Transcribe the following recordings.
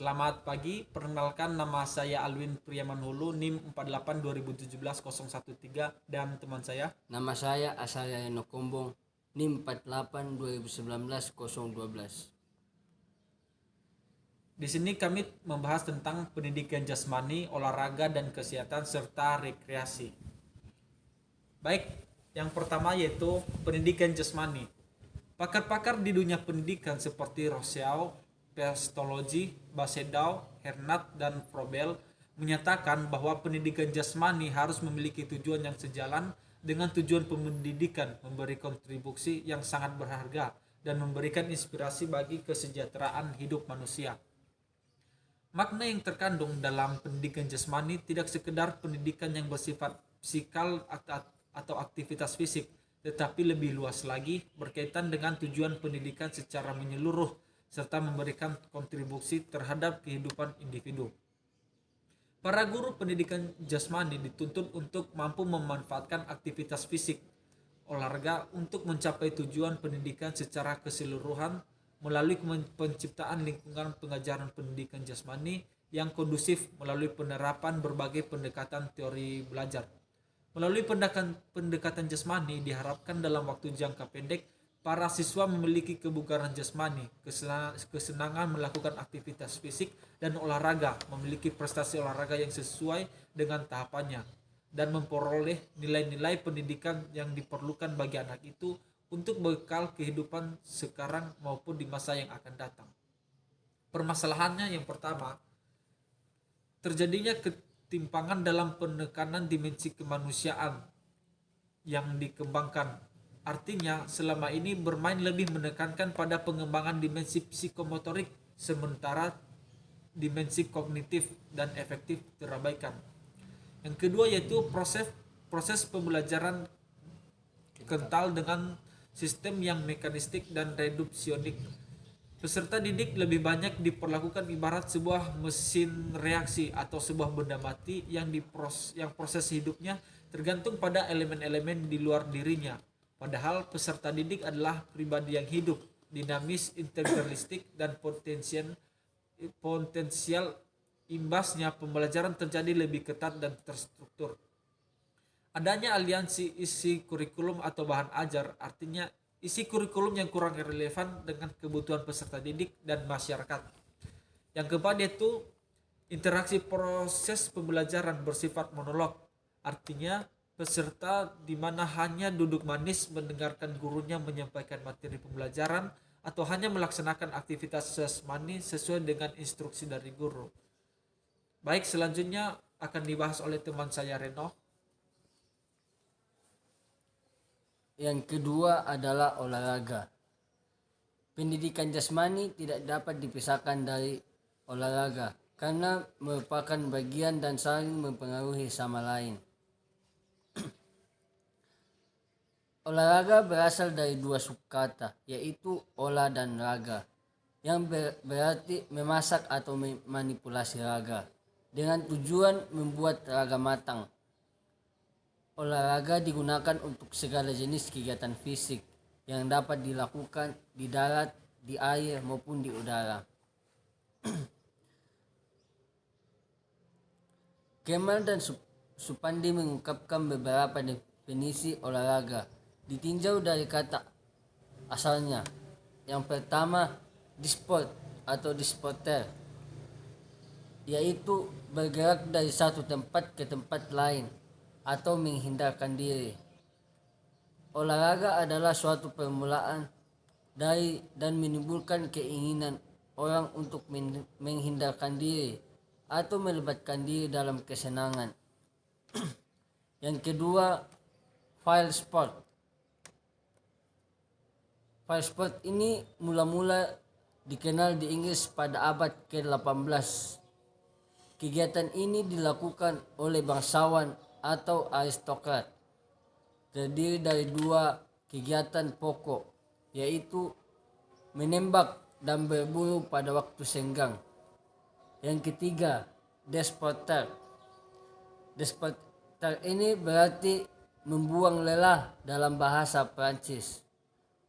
Selamat pagi, perkenalkan nama saya Alwin Priyamanhulu, NIM 48 2017 013 dan teman saya. Nama saya Asaya Enokombong, NIM 48 2019 012. Di sini kami membahas tentang pendidikan jasmani, olahraga dan kesehatan serta rekreasi. Baik, yang pertama yaitu pendidikan jasmani. Pakar-pakar di dunia pendidikan seperti Rousseau, Pestologi, Basedau, Hernat, dan Froebel menyatakan bahwa pendidikan jasmani harus memiliki tujuan yang sejalan dengan tujuan pendidikan, memberi kontribusi yang sangat berharga dan memberikan inspirasi bagi kesejahteraan hidup manusia. Makna yang terkandung dalam pendidikan jasmani tidak sekedar pendidikan yang bersifat fisikal atau aktivitas fisik, tetapi lebih luas lagi berkaitan dengan tujuan pendidikan secara menyeluruh serta memberikan kontribusi terhadap kehidupan individu. Para guru pendidikan jasmani dituntut untuk mampu memanfaatkan aktivitas fisik, olahraga untuk mencapai tujuan pendidikan secara keseluruhan melalui penciptaan lingkungan pengajaran pendidikan jasmani yang kondusif melalui penerapan berbagai pendekatan teori belajar. Melalui pendekatan jasmani diharapkan dalam waktu jangka pendek para siswa memiliki kebugaran jasmani, kesenangan melakukan aktivitas fisik dan olahraga, memiliki prestasi olahraga yang sesuai dengan tahapannya, dan memperoleh nilai-nilai pendidikan yang diperlukan bagi anak itu untuk bekal kehidupan sekarang maupun di masa yang akan datang. Permasalahannya yang pertama, terjadinya ketimpangan dalam penekanan dimensi kemanusiaan yang dikembangkan. Artinya, selama ini bermain lebih menekankan pada pengembangan dimensi psikomotorik, sementara dimensi kognitif dan efektif terabaikan. Yang kedua yaitu proses pembelajaran kental dengan sistem yang mekanistik dan reduksionik. Peserta didik lebih banyak diperlakukan ibarat sebuah mesin reaksi atau sebuah benda mati yang proses hidupnya tergantung pada elemen-elemen di luar dirinya. Padahal peserta didik adalah pribadi yang hidup, dinamis, integralistik, dan potensial imbasnya pembelajaran terjadi lebih ketat dan terstruktur. Adanya aliansi isi kurikulum atau bahan ajar, artinya isi kurikulum yang kurang relevan dengan kebutuhan peserta didik dan masyarakat. Yang keempat yaitu interaksi proses pembelajaran bersifat monolog, artinya peserta di mana hanya duduk manis mendengarkan gurunya menyampaikan materi pembelajaran atau hanya melaksanakan aktivitas jasmani sesuai dengan instruksi dari guru. Baik, selanjutnya akan dibahas oleh teman saya Reno. Yang kedua adalah olahraga. Pendidikan jasmani tidak dapat dipisahkan dari olahraga karena merupakan bagian dan saling mempengaruhi sama lain. Olahraga berasal dari dua subkata, yaitu olah dan raga, yang berarti memasak atau memanipulasi raga dengan tujuan membuat raga matang. Olahraga digunakan untuk segala jenis kegiatan fisik yang dapat dilakukan di darat, di air maupun di udara. Kemal dan Supandi mengungkapkan beberapa definisi olahraga ditinjau dari kata asalnya. Yang pertama, disport atau disporter, yaitu bergerak dari satu tempat ke tempat lain atau menghindarkan diri. Olahraga adalah suatu permulaan dari dan menimbulkan keinginan orang untuk menghindarkan diri atau melibatkan diri dalam kesenangan. Yang kedua, file sport. File sport ini mula-mula dikenal di Inggris pada abad ke-18. Kegiatan ini dilakukan oleh bangsawan atau aristokrat. Terdiri dari dua kegiatan pokok, yaitu menembak dan berburu pada waktu senggang. Yang ketiga, despoter. Despoter ini berarti membuang lelah dalam bahasa Prancis.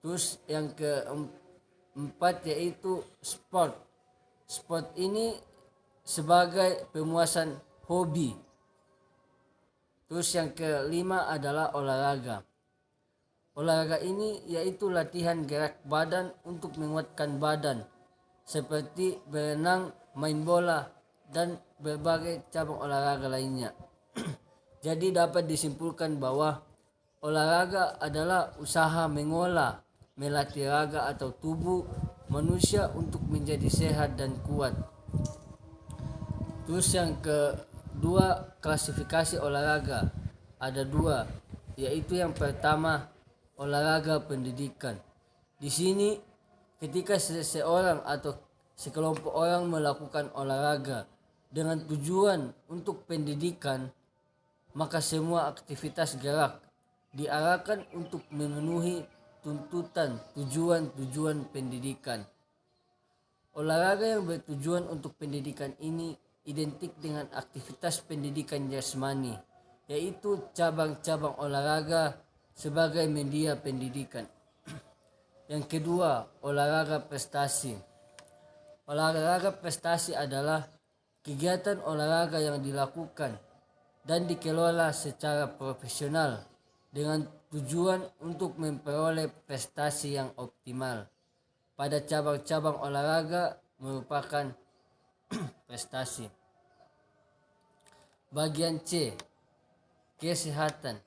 Terus yang keempat yaitu sport. sport ini sebagai pemuasan hobi. Terus yang kelima adalah olahraga. Olahraga ini yaitu latihan gerak badan untuk menguatkan badan, seperti berenang, main bola, dan berbagai cabang olahraga lainnya. Jadi dapat disimpulkan bahwa olahraga adalah usaha mengolah, melatih raga atau tubuh manusia untuk menjadi sehat dan kuat. Terus yang kedua, klasifikasi olahraga. Ada dua, yaitu yang pertama olahraga pendidikan. Di sini ketika seseorang atau sekelompok orang melakukan olahraga dengan tujuan untuk pendidikan, maka semua aktivitas gerak diarahkan untuk memenuhi tuntutan tujuan pendidikan. Olahraga yang bertujuan untuk pendidikan ini identik dengan aktivitas pendidikan jasmani, yaitu cabang-cabang olahraga sebagai media pendidikan. Yang kedua, olahraga prestasi. Olahraga prestasi adalah kegiatan olahraga yang dilakukan dan dikelola secara profesional dengan tujuan untuk memperoleh prestasi yang optimal pada cabang-cabang olahraga merupakan prestasi. Bagian C, kesehatan.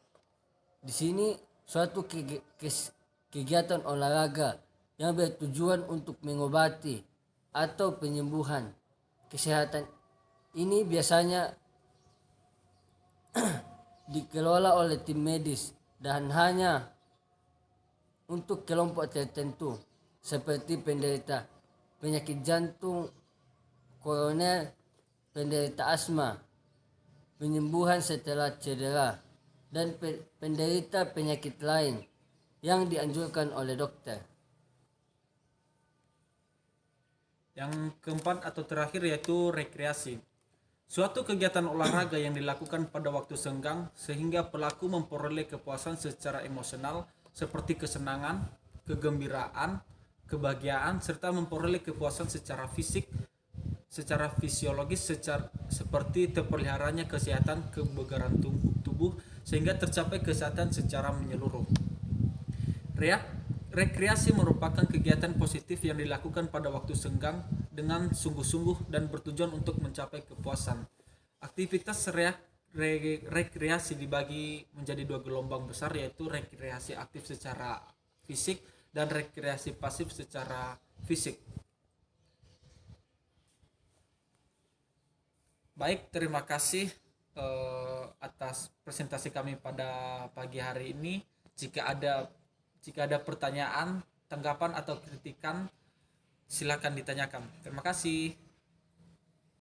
Di sini suatu kegiatan olahraga yang bertujuan untuk mengobati atau penyembuhan. Kesehatan ini biasanya dikelola oleh tim medis dan hanya untuk kelompok tertentu seperti penderita penyakit jantung koroner, penderita asma, penyembuhan setelah cedera, dan penderita penyakit lain yang dianjurkan oleh dokter. Yang keempat atau terakhir yaitu rekreasi. Suatu kegiatan olahraga yang dilakukan pada waktu senggang sehingga pelaku memperoleh kepuasan secara emosional seperti kesenangan, kegembiraan, kebahagiaan, serta memperoleh kepuasan secara fisik, secara fisiologis, seperti terpeliharanya kesehatan kebugaran tubuh sehingga tercapai kesehatan secara menyeluruh. Rekreasi merupakan kegiatan positif yang dilakukan pada waktu senggang dengan sungguh-sungguh dan bertujuan untuk mencapai kepuasan. Aktivitas rekreasi dibagi menjadi dua gelombang besar, yaitu rekreasi aktif secara fisik dan rekreasi pasif secara fisik. Baik, terima kasih atas presentasi kami pada pagi hari ini. Jika ada pertanyaan, tanggapan atau kritikan, silakan ditanyakan. Terima kasih.